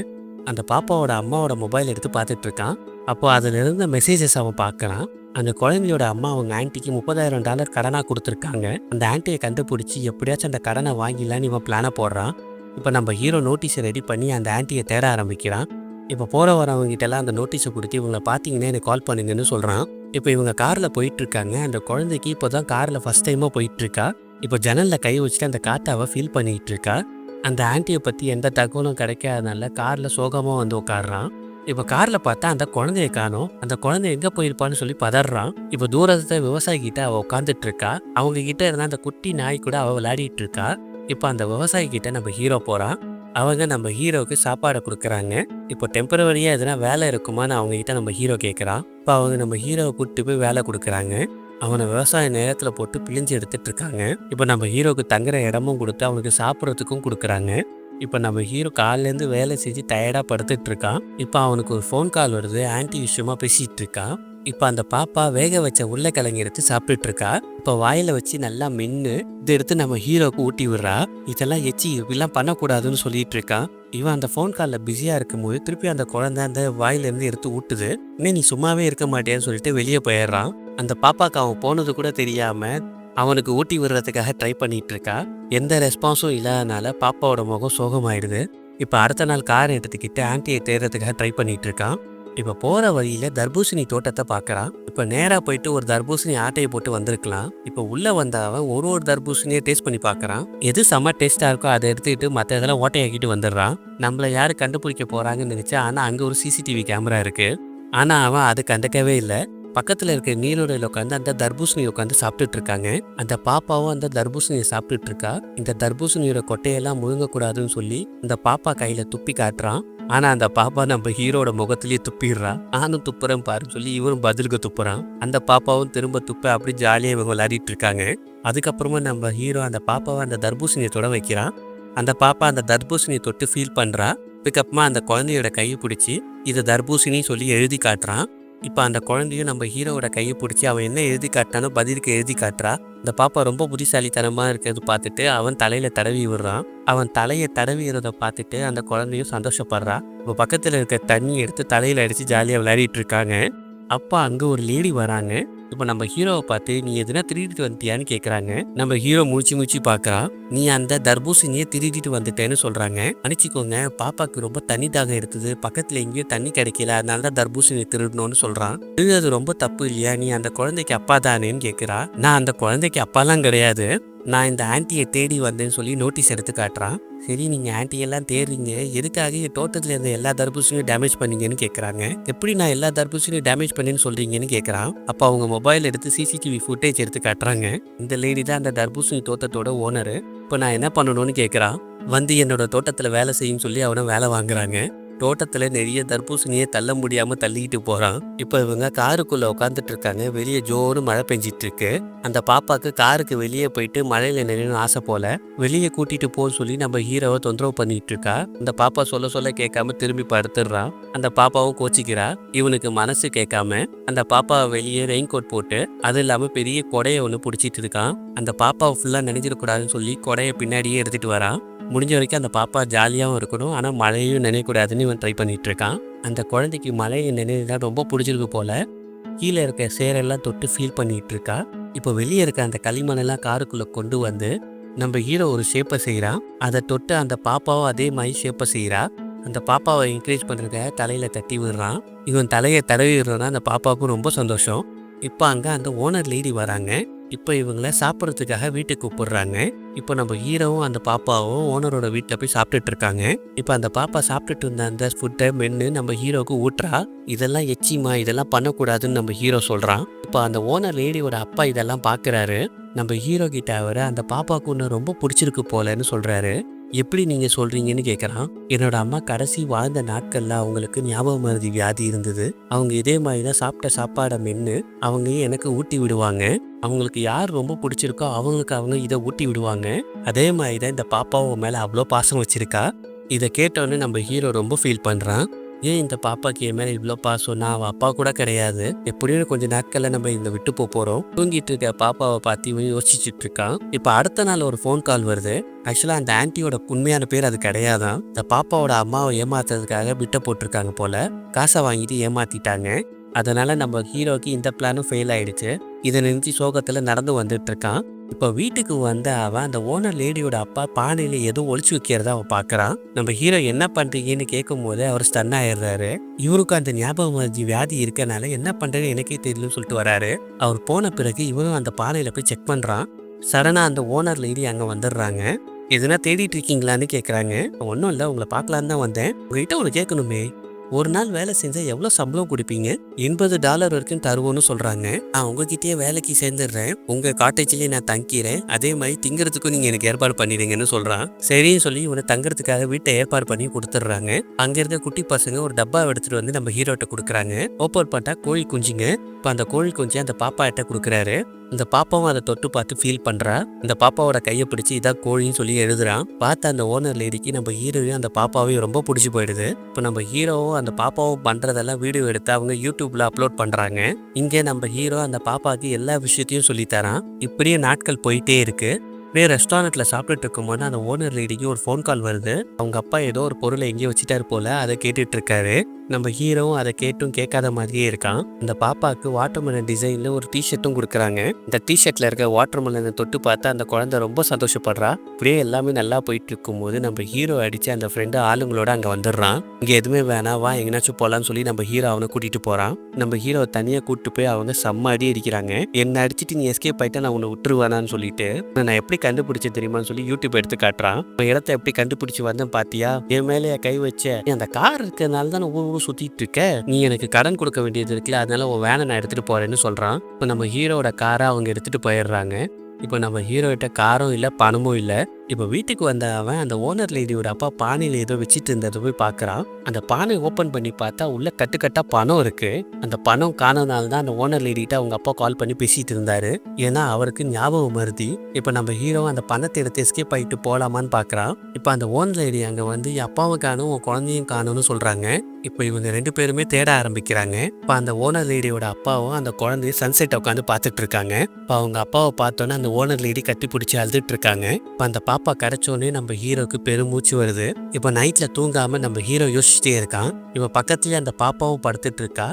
அந்த பாப்பாவோட அம்மாவோட மொபைல் எடுத்து பார்த்துட்டு இருக்கான். அப்போ அதில் இருந்த மெசேஜஸ் அவன் பார்க்குறான். அந்த குழந்தையோட அம்மா அவங்க ஆன்ட்டிக்கு $30,000 கடனாக கொடுத்துருக்காங்க. அந்த ஆன்ட்டியை கண்டுபிடிச்சி எப்படியாச்சும் அந்த கடனை வாங்கிடலான்னு இவன் பிளானை போடுறான். இப்போ நம்ம ஹீரோ நோட்டீஸை ரெடி பண்ணி அந்த ஆன்ட்டியை தேட ஆரம்பிக்கிறான். இப்போ போற வரவங்ககிட்டலாம் அந்த நோட்டீஸை குடுத்து, இவங்கள பார்த்தீங்கன்னா எனக்கு கால் பண்ணுங்கன்னு சொல்றான். இப்போ இவங்க கார்ல போயிட்டுருக்காங்க. அந்த குழந்தைக்கு இப்போ தான் கார்ல ஃபர்ஸ்ட் டைமா போயிட்டுருக்கா. இப்போ ஜன்னல்ல கை வச்சுட்டு அந்த காத்த அவ ஃபீல் பண்ணிட்டு இருக்கா. அந்த ஆன்ட்டிய பத்தி எந்த தகவலும் கிடைக்காதனால கார்ல சோகமா வந்து உட்கார்றான். இப்போ கார்ல பார்த்தா அந்த குழந்தைய காணோம். அந்த குழந்தை எங்க போயிருப்பான்னு சொல்லி பதறான். இப்போ தூரத்துல விவசாயி கிட்ட அவ உட்காந்துட்டு இருக்கா. அவங்க கிட்ட இருந்த அந்த குட்டி நாய் கூட அவ விளையாடிட்டு இருக்கா. இப்போ அந்த விவசாயி கிட்ட நம்ம ஹீரோ போறான். அவங்க நம்ம ஹீரோவுக்கு சாப்பாடு குடுக்குறாங்க. இப்போ டெம்பரவரியா எதுனா வேலை இருக்குமான்னு அவங்க கிட்ட நம்ம ஹீரோ கேட்குறான். இப்போ அவங்க நம்ம ஹீரோவை கூட்டிட்டு போய் வேலை குடுக்குறாங்க. அவனை விவசாய நேரத்துல போட்டு பிழிஞ்சு எடுத்துட்டு இருக்காங்க. இப்போ நம்ம ஹீரோவுக்கு தங்குற இடமும் கொடுத்து அவனுக்கு சாப்பிட்றதுக்கும் கொடுக்குறாங்க. இப்போ நம்ம ஹீரோ காலையிலேருந்து வேலை செஞ்சு டயர்டாக படுத்துட்டு இருக்கான். இப்போ அவனுக்கு ஒரு ஃபோன் கால் வருது. ஆன்ட்டி விஷயமா பேசிட்டு இருக்கான். இப்போ அந்த பாப்பா வேக வச்ச உருளைக்கிழங்கு எடுத்து சாப்பிட்டுட்டு இருக்கா. இப்போ வாயில வச்சு நல்லா மென்று இதை எடுத்து நம்ம ஹீரோக்கு ஊட்டி விடுறா. இதெல்லாம் எச்சி இப்படிலாம் பண்ணக்கூடாதுன்னு சொல்லிட்டு இருக்கான். இவன் அந்த ஃபோன் காலில் பிஸியாக இருக்கும்போது திருப்பி அந்த குழந்தை அந்த வாயிலேருந்து எடுத்து ஊட்டுது. இன்னும் நீ சும்மாவே இருக்க மாட்டேன்னு சொல்லிட்டு வெளியே போயிடுறான். அந்த பாப்பாவுக்கு அவன் போனது கூட தெரியாம அவனுக்கு ஊட்டி விடுறதுக்காக ட்ரை பண்ணிட்டு இருக்கா. எந்த ரெஸ்பான்ஸும் இல்லாதனால பாப்பாவோட முகம் சோகமாயிடுது. இப்போ அடுத்த நாள் கார் எடுத்துக்கிட்டு ஆன்ட்டியை தேடுறதுக்காக ட்ரை பண்ணிட்டு இருக்கான். இப்போ போகிற வழியில் தர்பூசணி தோட்டத்தை பார்க்குறான். இப்போ நேராக போயிட்டு ஒரு தர்பூசணி ஆட்டையை போட்டு வந்திருக்கலாம். இப்போ உள்ளே வந்த அவன் ஒரு தர்பூசணியை டேஸ்ட் பண்ணி பார்க்குறான். எது செம்ம டேஸ்ட்டாக இருக்கோ அதை எடுத்துக்கிட்டு மற்ற இதெல்லாம் ஓட்டையாக்கிட்டு வந்துடுறான். நம்மளை யார் கண்டுபிடிக்க போகிறாங்கன்னு நினச்சா, ஆனால் அங்கே ஒரு சிசிடிவி கேமரா இருக்குது. ஆனால் அவன் அது கண்டுக்கவே இல்லை. பக்கத்தில் இருக்க நீரோடையில் உட்காந்து அந்த தர்பூசணி உட்காந்து சாப்பிட்டுட்டு இருக்காங்க. அந்த பாப்பாவும் அந்த தர்பூசணியை சாப்பிட்டுட்டு இருக்கா. இந்த தர்பூசணியோட கொட்டையெல்லாம் முழுங்கக்கூடாதுன்னு சொல்லி இந்த பாப்பா கையில் துப்பி காட்டுறான். ஆனால் அந்த பாப்பா நம்ம ஹீரோட முகத்திலேயே துப்பிடுறான். நானும் துப்புறேன் பாருன்னு சொல்லி இவரும் பதிலுக்கு துப்புறான். அந்த பாப்பாவும் திரும்ப துப்ப அப்படி ஜாலியாக இவங்க விளையாடிட்டு இருக்காங்க. அதுக்கப்புறமா நம்ம ஹீரோ அந்த பாப்பாவை அந்த தர்பூசணியை தொட வைக்கிறான். அந்த பாப்பா அந்த தர்பூசணியை தொட்டு ஃபீல் பண்ணுறா. அதுக்கப்புறமா அந்த குழந்தையோட கையை பிடிச்சி இதை தர்பூசணி சொல்லி எழுதி காட்டுறான். இப்போ அந்த குழந்தையும் நம்ம ஹீரோவோட கையை பிடிச்சி அவன் என்ன எழுதி காட்டினாலும் பதிலுக்கு எழுதி காட்டுறா. இந்த பாப்பா ரொம்ப புத்திசாலித்தனமாக இருக்கிறது பார்த்துட்டு அவன் தலையில் தடவி விடுறான். அவன் தலையை தடவிறதை பார்த்துட்டு அந்த குழந்தையும் சந்தோஷப்படுறா. இப்போ பக்கத்தில் இருக்க தண்ணி எடுத்து தலையில் அடித்து ஜாலியாக விளையாடிட்டு இருக்காங்க. அப்போ அங்கே ஒரு லேடி வராங்க. இப்போ நம்ம ஹீரோவை பார்த்து நீ எதுனா திருடிட்டு வந்துட்டியான்னு கேட்குறாங்க. நம்ம ஹீரோ மூச்சு பார்க்குறான். நீ அந்த தர்பூசணியை திருடிட்டு வந்துட்டேன்னு சொல்கிறாங்க. அனுப்பிச்சிக்கோங்க, பாப்பாவுக்கு ரொம்ப தண்ணி தாகம் எடுத்தது, பக்கத்தில் எங்கேயும் தண்ணி கிடைக்கல, அதனால தான் தர்பூசணி திருடணும்னு சொல்கிறான். திருடுறது ரொம்ப தப்பு இல்லையா, நீ அந்த குழந்தைக்கு அப்பா தானேன்னு கேட்குறா. நான் அந்த குழந்தைக்கு அப்பாலாம் கிடையாது, நான் இந்த ஆன்ட்டியை தேடி வந்தேன்னு சொல்லி நோட்டீஸ் எடுத்து காட்டுறான். சரி, நீங்கள் ஆன்ட்டியெல்லாம் தேடுறீங்க, எதுக்காக தோட்டத்தில் இருந்த எல்லா தர்பூசணியும் டேமேஜ் பண்ணீங்கன்னு கேட்குறாங்க. எப்படி நான் எல்லா தர்பூசணியும் டேமேஜ் பண்ணேன்னு சொல்கிறீங்கன்னு கேட்குறான். அப்போ அவங்க மொபைல் எடுத்து சிசிடிவி ஃபுட்டேஜ் எடுத்து காட்டுறாங்க. இந்த லேடி தான் அந்த தர்பூசணி தோட்டத்தோட ஓனரு. இப்போ நான் என்ன பண்ணணும்னு கேட்குறான். வந்து என்னோட தோட்டத்தில் வேலை செய்யுன்னு சொல்லி அவனை வேலை வாங்குறாங்க. தோட்டத்தில் நிறைய தர்பூசணியை தள்ள முடியாமல் தள்ளிக்கிட்டு போகிறான். இப்போ இவங்க காருக்குள்ளே உட்காந்துட்டு இருக்காங்க. வெளியே ஜோரு மழை பெஞ்சிட்டு இருக்கு. அந்த பாப்பாவுக்கு காருக்கு வெளியே போயிட்டு மழையில் நினைன்னு ஆசை போல வெளியே கூட்டிட்டு போன்னு சொல்லி நம்ம ஹீரோவை தொந்தரவு பண்ணிட்டு இருக்கா. அந்த பாப்பா சொல்ல கேட்காம திரும்பி படுத்துடுறான். அந்த பாப்பாவும் கோச்சிக்கிறா. இவனுக்கு மனசு கேட்காம அந்த பாப்பாவை வெளியே ரெயின் கோட் போட்டு அது இல்லாமல் பெரிய கொடையை ஒன்று பிடிச்சிட்டு இருக்கான். அந்த பாப்பாவை ஃபுல்லாக நினைஞ்சிடக்கூடாதுன்னு சொல்லி கொடையை பின்னாடியே எடுத்துகிட்டு வரான். முடிஞ்ச வரைக்கும் அந்த பாப்பா ஜாலியாகவும் இருக்கணும், ஆனால் மழையும் நினைக்கக்கூடாதுன்னு இவன் ட்ரை பண்ணிட்டு இருக்கான். அந்த குழந்தைக்கு மழையை நினைவுதான் ரொம்ப பிடிச்சிருக்கு போல. கீழே இருக்க சேரெல்லாம் தொட்டு ஃபீல் பண்ணிட்டு இருக்கா. இப்போ வெளியே இருக்க அந்த களிமண்ணெல்லாம் காருக்குள்ளே கொண்டு வந்து நம்ம ஹீரோ ஒரு ஷேப்பை செய்கிறான். அதை தொட்டு அந்த பாப்பாவும் அதே மாதிரி ஷேப்பை செய்கிறா. அந்த பாப்பாவை என்கரேஜ் பண்ணுறத தலையில் தட்டி விடுறான். இவன் தலையை தடவி விடுறதுனா அந்த பாப்பாவுக்கும் ரொம்ப சந்தோஷம். இப்போ அங்கே அந்த ஓனர் லேடி வராங்க. இப்போ இவங்களை சாப்பிட்றதுக்காக வீட்டுக்கு கூப்பிடுறாங்க. இப்போ நம்ம ஹீரோவும் அந்த பாப்பாவும் ஓனரோட வீட்டில் போய் சாப்பிட்டுட்டு இருக்காங்க. இப்போ அந்த பாப்பா சாப்பிட்டுட்டு இருந்த அந்த ஃபுட்டை மென்று நம்ம ஹீரோவுக்கு ஊட்டுறா. இதெல்லாம் எச்சிமா, இதெல்லாம் பண்ணக்கூடாதுன்னு நம்ம ஹீரோ சொல்கிறான். இப்போ அந்த ஓனர் லேடியோட அப்பா இதெல்லாம் பார்க்குறாரு. நம்ம ஹீரோ கிட்ட அவர் அந்த பாப்பாவுக்கு ஒன்று ரொம்ப பிடிச்சிருக்கு போலன்னு சொல்கிறாரு. எப்படி நீங்கள் சொல்கிறீங்கன்னு கேட்குறான். என்னோட அம்மா கடைசி வாழ்ந்த நாட்களில் அவங்களுக்கு ஞாபக மறதி வியாதி இருந்தது. அவங்க இதே மாதிரி தான் சாப்பிட்ட சாப்பாடை மென்று அவங்க எனக்கு ஊட்டி விடுவாங்க. அவங்களுக்கு யார் ரொம்ப பிடிச்சிருக்கோ அவங்களுக்கு அவங்க இதை ஊட்டி விடுவாங்க. அதே மாதிரி தான் இந்த பாப்பாவும் மேலே அவ்வளோ பாசம் வச்சுருக்கா. இதை கேட்டோன்னே நம்ம ஹீரோ ரொம்ப ஃபீல் பண்ணுறான். ஏன் இந்த பாப்பாக்கு என் மேலே இவ்வளோ பாசம்னா, அவள் அப்பா கூட கிடையாது, எப்படியும் கொஞ்சம் நாட்களில் நம்ம இந்த விட்டு போகிறோம். தூங்கிட்டு இருக்க பாப்பாவை பார்த்து இவன் யோசிச்சுட்டு இருக்கான். இப்போ அடுத்த நாள் ஒரு ஃபோன் கால் வருது. ஆக்சுவலாக அந்த ஆன்ட்டியோட உண்மையான பேர் அது கிடையாதான். இந்த பாப்பாவோட அம்மாவை ஏமாத்துறதுக்காக விட்ட போட்டிருக்காங்க போல. காசை வாங்கிட்டு ஏமாத்திட்டாங்க. அதனால நம்ம ஹீரோக்கு இந்த பிளானும் ஃபெயில் ஆயிடுச்சு. இதை நினைச்சு சோகத்துல நடந்து வந்துட்டு இருக்கான். இப்போ வீட்டுக்கு வந்த அவன் அந்த ஓனர் லேடியோட அப்பா பானையில ஏதோ ஒளிச்சு வைக்கிறத அவன் பார்க்கறான். நம்ம ஹீரோ என்ன பண்றீங்கன்னு கேட்கும் போது அவர் ஸ்டன் ஆயிடுறாரு. இவருக்கும் அந்த ஞாபக மறதி வியாதி இருக்கனால என்ன பண்றேன்னு எனக்கே தெரியலன்னு சொல்லிட்டு வராரு. அவர் போன பிறகு இவரும் அந்த பானையில போய் செக் பண்றான். சடனா அந்த ஓனர் லேடி அங்க வந்துடுறாங்க. எதுனா தேடிட்டு இருக்கீங்களான்னு கேட்குறாங்க. ஒன்றும் இல்லை, உங்களை பார்க்கலான்னு தான் வந்தேன். உங்ககிட்ட ஒன்று கேட்கணுமே, ஒரு நாள் வேலை செஞ்சா எவ்வளோ சம்பளம் கொடுப்பீங்க? $80 வரைக்கும் தருவோன்னு சொல்றாங்க. நான் உங்ககிட்டயே வேலைக்கு சேர்ந்துடுறேன், உங்க காட்டேஜ்லயே நான் தங்கிறேன், அதே மாதிரி திங்கிறதுக்கும் நீங்க எனக்கு ஏற்பாடு பண்ணிடுங்கன்னு சொல்றான். சரின்னு சொல்லி இவனை தங்குறதுக்காக வீட்டை ஏற்பாடு பண்ணி கொடுத்துட்றாங்க. அங்க இருக்க குட்டி பசங்க ஒரு டப்பா எடுத்துட்டு வந்து நம்ம ஹீரோட்ட கொடுக்குறாங்க. ஓப்பன் பார்த்தா கோழி குஞ்சுங்க. இப்போ அந்த கோழி குஞ்சு அந்த பாப்பா கிட்ட கொடுக்குறாரு. இந்த பாப்பாவும் அதை தொட்டு பார்த்து ஃபீல் பண்றா. இந்த பாப்பாவோட கையை பிடிச்சி இதான் கோழின்னு சொல்லி எழுதுறான். பார்த்த அந்த ஓனர் லேடிக்கு நம்ம ஹீரோவையும் அந்த பாப்பாவையும் ரொம்ப பிடிச்சி போயிடுது. இப்போ நம்ம ஹீரோவும் அந்த பாப்பாவும் பண்றதெல்லாம் வீடியோ எடுத்து அவங்க யூடியூப்ல அப்லோட் பண்றாங்க. இங்கே நம்ம ஹீரோ அந்த பாப்பாவுக்கு எல்லா விஷயத்தையும் சொல்லி தரான். இப்படியே நாட்கள் போயிட்டே இருக்கு. அப்படியே ரெஸ்டாரண்ட்ல சாப்பிட்டுட்டு இருக்கும்போது அந்த ஓனர் லேடிக்கு ஒரு ஃபோன் கால் வருது. அவங்க அப்பா ஏதோ ஒரு பொருளை எங்கேயோ வச்சுட்டாரு போல, அதை கேட்டுட்டு இருக்காரு. நம்ம ஹீரோவும் அதை கேட்டும் கேட்காத மாதிரியே இருக்கான். அந்த பாப்பாவுக்கு வாட்டர்மெலன் டிசைன்ல ஒரு டிஷர்ட்டும் கொடுக்குறாங்க. இந்த டிஷர்ட்ல இருக்க வாட்டர்மெலனை தொட்டு பார்த்து அந்த குழந்தை ரொம்ப சந்தோஷப்படுறா. இப்படியே எல்லாமே நல்லா போயிட்டு இருக்கும்போது நம்ம ஹீரோ அடிச்சு அந்த ஃப்ரெண்டு ஆளுங்களோட அங்க வந்துடுறான். இங்க எதுவுமே வேணாம், வா எங்கேனாச்சும் போலான்னு சொல்லி நம்ம ஹீரோ அவனை கூட்டிட்டு போறான். நம்ம ஹீரோ தனியா கூட்டிட்டு போய் அவங்க செம்ம அடி அடிக்கிறாங்க. என்ன அடிச்சுட்டு நீ எஸ்கேப் ஆயிட்டா நான் உன்னை விட்டுருவானான்னு சொல்லிட்டு, நான் எப்படி கண்டுபிடிச்சேன் தெரியுமான்னு சொல்லி யூடியூப் எடுத்து காட்டுறான். இடத்த எப்படி கண்டுபிடிச்சு வந்தேன் பாத்தியா, என் மேலே கை வச்ச, அந்த கார் இருக்கிறதுனால தான் ஊர் சுத்திட்டு இருக்க, நீ எனக்கு கடன் கொடுக்க வேண்டியது இருக்குல்ல, அதனால உன் வேனை நான் எடுத்துட்டு போறேன்னு சொல்றான். இப்போ நம்ம ஹீரோட காரை அவங்க எடுத்துட்டு போயிடுறாங்க. இப்போ நம்ம ஹீரோ கிட்ட காரும் இல்லை, பணமும் இல்லை. இப்போ வீட்டுக்கு வந்த அவன் அந்த ஓனர் லேடியோட அப்பா பானையில் ஏதோ வச்சுட்டு இருந்ததை போய் பார்க்குறான். அந்த பானை ஓப்பன் பண்ணி பார்த்தா உள்ள கட்டுக்கட்டா பணம் இருக்கு. அந்த பணம் காணனால தான் அந்த ஓனர் லேடிகிட்ட அவங்க அப்பா கால் பண்ணி பேசிட்டு இருந்தாரு. ஏன்னா அவருக்கு ஞாபகம் மருதி. இப்போ நம்ம ஹீரோ அந்த பணத்தை எடுத்து எஸ்கேப் ஆகிட்டு போகலாமான்னு பார்க்குறான். இப்போ அந்த ஓனர் லேடி அங்கே வந்து அப்பாவும் காணும் உன் குழந்தையும் காணும்னு சொல்கிறாங்க. இப்போ இவங்க 2 பேருமே தேட ஆரம்பிக்கிறாங்க. இப்போ அந்த ஓனர் லேடியோட அப்பாவும் அந்த குழந்தைய சன்செட்டை உட்காந்து பார்த்துட்டு இருக்காங்க. இப்போ அவங்க அப்பாவை பார்த்தோன்னே அந்த ஓனர் லேடி கட்டி பிடிச்சி அழுதுட்டு இருக்காங்க. இப்போ அந்த பாப்பா கிடைச்சோடனே நம்ம ஹீரோக்கு பெருமூச்சு வருது. இப்போ நைட்ல தூங்காம நம்ம ஹீரோ யோசிச்சுட்டே இருக்கான். இப்போ பக்கத்துலேயே அந்த பாப்பாவும் படுத்துட்டு இருக்கா.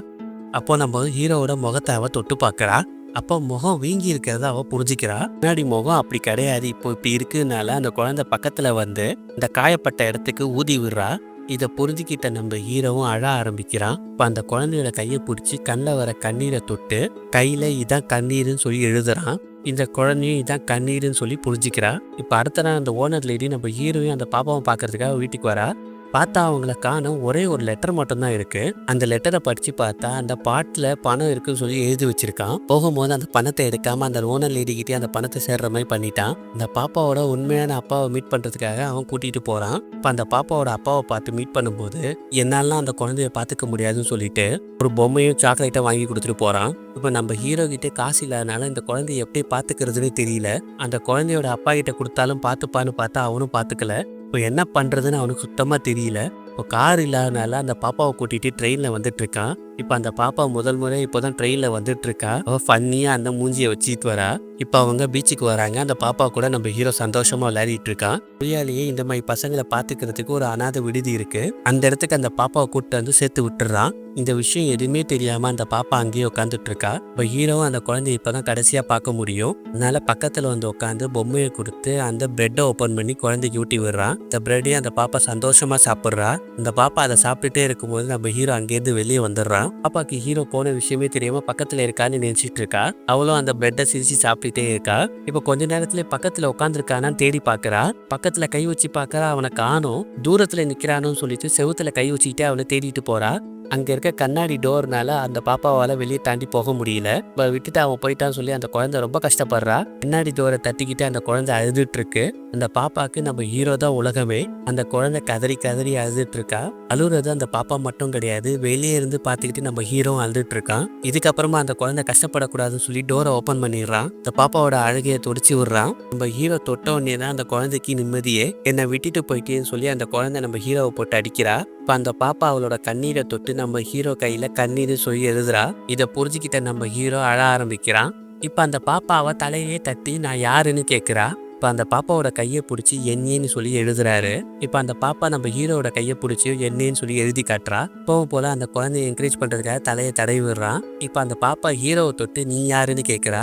அப்போ நம்ம ஹீரோவோட முகத்தை அவ தொட்டு பார்க்கறா. அப்போ முகம் வீங்கி இருக்கிறத அவ புரிஞ்சுக்கிறா. முன்னாடி முகம் அப்படி கிடையாது, இப்போ இப்படி இருக்குனால அந்த குழந்தை பக்கத்துல வந்து இந்த காயப்பட்ட இடத்துக்கு ஊதி விடுறா. இதை புரிஞ்சுக்கிட்ட நம்ம ஹீரோவும் அழ ஆரம்பிக்கிறான். இப்போ அந்த குழந்தையோட கையை பிடிச்சி கண்ணில் வர கண்ணீரை தொட்டு கையில இதான் கண்ணீர்னு சொல்லி எழுதுறான். இந்த குழந்தையும் இதான் கண்ணீர்னு சொல்லி புரிஞ்சுக்கிறா. இப்போ அடுத்த நாள் அந்த ஓனர் லேடி நம்ம ஹீரோவையும் அந்த பாப்பாவும் பார்க்கறதுக்காக வீட்டுக்கு வரா. பார்த்தா அவங்கள காணோம், ஒரே ஒரு லெட்டர் மட்டும்தான் இருக்கு. அந்த லெட்டரை படிச்சு பார்த்தா அந்த பாட்டில் பணம் இருக்குன்னு சொல்லி எழுதி வச்சிருக்கான். போகும்போது அந்த பணத்தை எடுக்காம அந்த ஓனர் லேடி கிட்டே அந்த பணத்தை சேர்ற மாதிரி பண்ணிட்டான். இந்த பாப்பாவோட உண்மையான அப்பாவை மீட் பண்றதுக்காக அவன் கூட்டிட்டு போறான். இப்போ அந்த பாப்பாவோட அப்பாவை பார்த்து மீட் பண்ணும்போது என்னாலாம் அந்த குழந்தைய பார்த்துக்க முடியாதுன்னு சொல்லிட்டு ஒரு பொம்மையும் சாக்லேட்டை வாங்கி கொடுத்துட்டு போறான். இப்போ நம்ம ஹீரோ கிட்டே காசு இல்லாதனால இந்த குழந்தைய எப்படி பார்த்துக்கிறதுன்னு தெரியல. அந்த குழந்தையோட அப்பா கிட்ட கொடுத்தாலும் பார்த்துப்பான்னு பார்த்தா அவனும் பார்த்துக்கல. இப்போ என்ன பண்ணுறதுன்னு அவனுக்கு சுத்தமாக தெரியல. இப்போ கார் இல்லாதனால அந்த பாப்பாவை கூட்டிகிட்டு ட்ரெயினில் வந்துட்டு இருக்கான். இப்போ அந்த பாப்பா முதல் முறை இப்போ தான் ட்ரெயினில் வந்துட்டு இருக்கா. அவள் ஃபன்னியாக அந்த மூஞ்சியை வச்சுட்டு வரா. இப்போ அவங்க பீச்சுக்கு வராங்க. அந்த பாப்பா கூட நம்ம ஹீரோ சந்தோஷமாக விளையாடிட்டு இருக்கான். புரியாலேயே இந்த மாதிரி பசங்களை பார்த்துக்கிறதுக்கு ஒரு அனாதை விடுதி இருக்கு. அந்த இடத்துக்கு அந்த பாப்பாவை கூப்பிட்டு வந்து சேர்த்து விட்டுறான். இந்த விஷயம் எதுவுமே தெரியாம அந்த பாப்பா அங்கேயே உட்காந்துட்டு இருக்கா. இப்போ ஹீரோவும் அந்த குழந்தைய இப்பதான் கடைசியா பார்க்க முடியும். அதனால பக்கத்துல வந்து உட்காந்து பொம்மையை கொடுத்து அந்த பிரெட்டை ஓப்பன் பண்ணி குழந்தைக்கு ஊட்டி விடுறான். இந்த பிரெட்டையும் அந்த பாப்பா சந்தோஷமா சாப்பிட்றா. இந்த பாப்பா அதை சாப்பிட்டுட்டே இருக்கும்போது நம்ம ஹீரோ அங்கேருந்து வெளியே வந்துடுறான். பாப்பாக்கு ஹீரோ போன விஷயமே தெரியாம பக்கத்துல இருக்கான்னு நினைச்சிட்டு இருக்கா. அவளும் அந்த பிரெட்டை சிரிச்சு சாப்பிட்டுட்டே இருக்கா. இப்போ கொஞ்ச நேரத்துல பக்கத்துல உட்காந்துருக்கானான்னு தேடி பாக்குறா. பக்கத்துல கை வச்சு பாக்குறா, அவனை காணோம். தூரத்துல நிக்கிறானு சொல்லிட்டு செவுத்துல கை வச்சுக்கிட்டே அவனை தேடிட்டு போறா. அங்க இருக்க கண்ணாடி டோர்னால அந்த பாப்பாவால வெளியே தாண்டி போக முடியல. விட்டுட்டு அவன் போயிட்டான்னு சொல்லி அந்த குழந்தை ரொம்ப கஷ்டப்படுறா. கண்ணாடி டோரை தட்டிக்கிட்டு அந்த குழந்தை அழுதுட்டு இருக்கு. அந்த பாப்பாக்கு நம்ம ஹீரோ தான் உலகமே. அந்த குழந்தை கதறி கதறி அழுதுட்டு இருக்கா. அழுகுறது அந்த பாப்பா மட்டும் கிடையாது, வெளியே இருந்து பார்த்துக்கிட்டு நம்ம ஹீரோ அழுதுட்டு இருக்கான். இதுக்கப்புறமா அந்த குழந்தை கஷ்டப்படக்கூடாதுன்னு சொல்லி டோரை ஓப்பன் பண்ணிடுறான். இந்த பாப்பாவோட அழுகையை துடிச்சு விடுறான். நம்ம ஹீரோ தொட்ட உடனே தான் அந்த குழந்தைக்கு நிம்மதியே. என்னை விட்டுட்டு போயிட்டேன்னு சொல்லி அந்த குழந்தை நம்ம ஹீரோவை போட்டு அடிக்கிறா. இப்போ அந்த பாப்பா அவளோட கண்ணீரை தொட்டு நம்ம ஹீரோ கையில கண்ணீர் சொல்லி எழுதுறா. இதை புரிஞ்சுக்கிட்ட நம்ம ஹீரோ அழ ஆரம்பிக்கிறான். இப்போ அந்த பாப்பாவை தலையே தட்டி நான் யாருன்னு கேட்குறா. இப்போ இப்போ அந்த பாப்பாவோட கையை பிடிச்சி என்னன்னு சொல்லி எழுதுறாரு. இப்போ அந்த பாப்பா நம்ம ஹீரோவோட கையை பிடிச்சி என்னன்னு சொல்லி எழுதி காட்டுறா. இப்போவும் போல அந்த குழந்தைய என்கரேஜ் பண்றதுக்காக தலையை தடவி விடுறான். இப்போ அந்த பாப்பா ஹீரோவை தொட்டு நீ யாருன்னு கேட்குறா.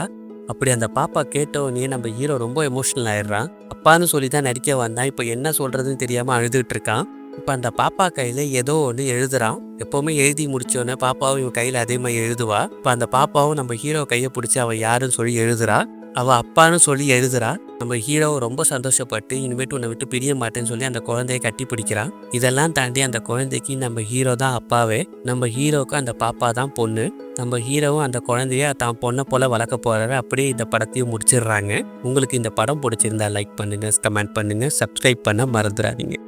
அப்படி அந்த பாப்பா கேட்டவுடனே நம்ம ஹீரோ ரொம்ப எமோஷனல் ஆயிடுறான். அப்பான்னு சொல்லி தான் நடிக்க வந்தான், இப்போ என்ன சொல்றதுன்னு தெரியாம அழுதுட்டு இருக்கான். இப்போ அந்த பாப்பா கையில ஏதோ ஒன்று எழுதுறான். எப்பவுமே எழுதி முடிச்சோடனே பாப்பாவும் இவன் கையில அதே மாதிரி எழுதுவா. இப்போ அந்த பாப்பாவும் நம்ம ஹீரோ கையை பிடிச்சி அவ யாருன்னு சொல்லி எழுதுறா. அவ அப்பான்னு சொல்லி எழுதுறா. நம்ம ஹீரோ ரொம்ப சந்தோஷப்பட்டு இனிமேட்டு உன்னை விட்டு பிரிய மாட்டேன்னு சொல்லி அந்த குழந்தைய கட்டி பிடிக்கிறான். இதெல்லாம் தாண்டி அந்த குழந்தைக்கு நம்ம ஹீரோ தான் அப்பாவே, நம்ம ஹீரோக்கு அந்த பாப்பா தான் பொண்ணு. நம்ம ஹீரோவும் அந்த குழந்தைய தான் பொண்ணை போல வளர்க்க போறாரு. அப்படியே இந்த படத்தையும் முடிச்சிடுறாங்க. உங்களுக்கு இந்த படம் பிடிச்சிருந்தா லைக் பண்ணுங்க, கமெண்ட் பண்ணுங்க, சப்ஸ்கிரைப் பண்ண மறந்துடாதீங்க.